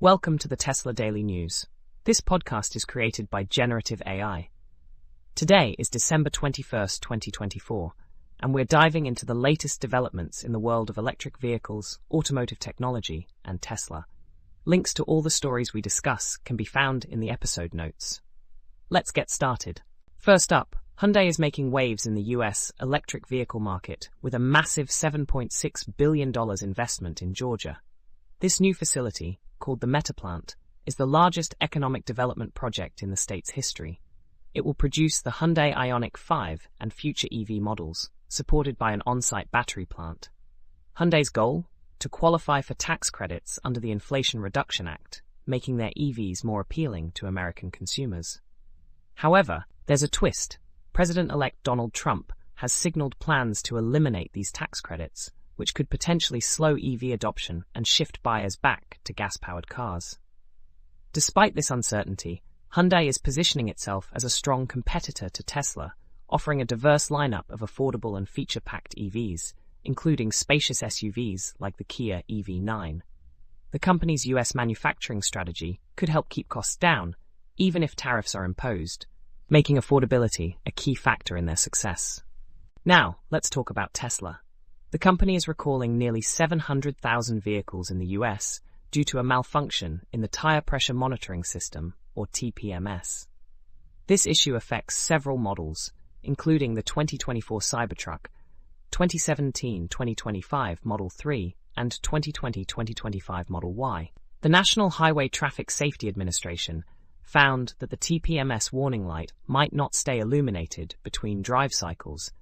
Welcome to the Tesla Daily News. This podcast is created by Generative AI. Today is December 21st, 2024, and we're diving into the latest developments in the world of electric vehicles, automotive technology, and Tesla. Links to all the stories we discuss can be found in the episode notes. Let's get started. First up, Hyundai is making waves in the US electric vehicle market with a massive $7.6 billion investment in Georgia. This new facility, called the Meta Plant, is the largest economic development project in the state's history. It will produce the Hyundai Ioniq 5 and future EV models, supported by an on-site battery plant. Hyundai's goal? To qualify for tax credits under the Inflation Reduction Act, making their EVs more appealing to American consumers. However, there's a twist. President-elect Donald Trump has signaled plans to eliminate these tax credits, which could potentially slow EV adoption and shift buyers back to gas-powered cars. Despite this uncertainty, Hyundai is positioning itself as a strong competitor to Tesla, offering a diverse lineup of affordable and feature-packed EVs, including spacious SUVs like the Kia EV9. The company's US manufacturing strategy could help keep costs down, even if tariffs are imposed, making affordability a key factor in their success. Now, let's talk about Tesla. The company is recalling nearly 700,000 vehicles in the US due to a malfunction in the Tire Pressure Monitoring System, or TPMS. This issue affects several models, including the 2024 Cybertruck, 2017-2025 Model 3, and 2020-2025 Model Y. The National Highway Traffic Safety Administration found that the TPMS warning light might not stay illuminated between drive cycles,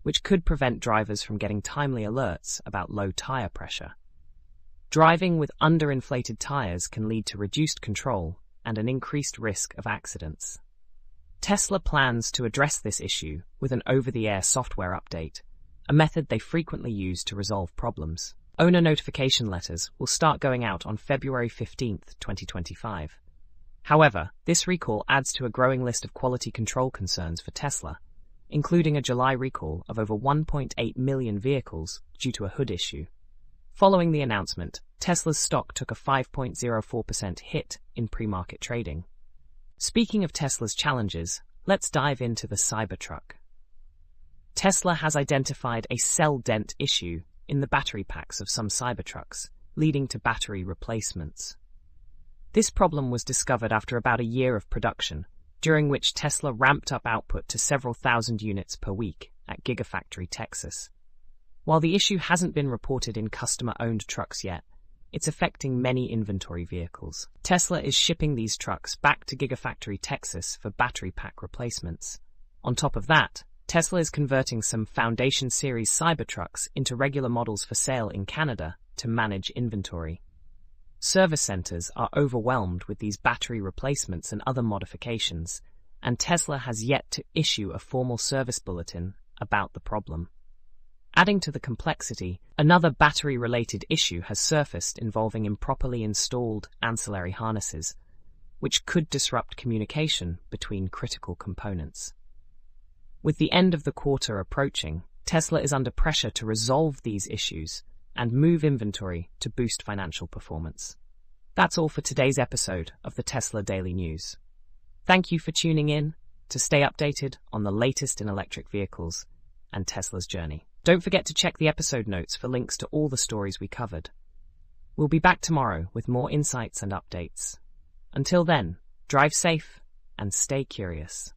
which could prevent drivers from getting timely alerts about low tire pressure. Driving with underinflated tires can lead to reduced control and an increased risk of accidents. Tesla plans to address this issue with an over-the-air software update, a method they frequently use to resolve problems. Owner notification letters will start going out on February 15, 2025. However, this recall adds to a growing list of quality control concerns for Tesla, including a July recall of over 1.8 million vehicles due to a hood issue. Following the announcement, Tesla's stock took a 5.04% hit in pre-market trading. Speaking of Tesla's challenges, let's dive into the Cybertruck. Tesla has identified a cell dent issue in the battery packs of some Cybertrucks, leading to battery replacements. This problem was discovered after about a year of production, during which Tesla ramped up output to several thousand units per week at Gigafactory, Texas. While the issue hasn't been reported in customer-owned trucks yet, it's affecting many inventory vehicles. Tesla is shipping these trucks back to Gigafactory, Texas for battery pack replacements. On top of that, Tesla is converting some Foundation Series Cybertrucks into regular models for sale in Canada to manage inventory. Service centers are overwhelmed with these battery replacements and other modifications, and Tesla has yet to issue a formal service bulletin about the problem. Adding to the complexity, another battery-related issue has surfaced involving improperly installed ancillary harnesses, which could disrupt communication between critical components. With the end of the quarter approaching, Tesla is under pressure to resolve these issues and move inventory to boost financial performance. That's all for today's episode of the Tesla Daily News. Thank you for tuning in to stay updated on the latest in electric vehicles and Tesla's journey. Don't forget to check the episode notes for links to all the stories we covered. We'll be back tomorrow with more insights and updates. Until then, drive safe and stay curious.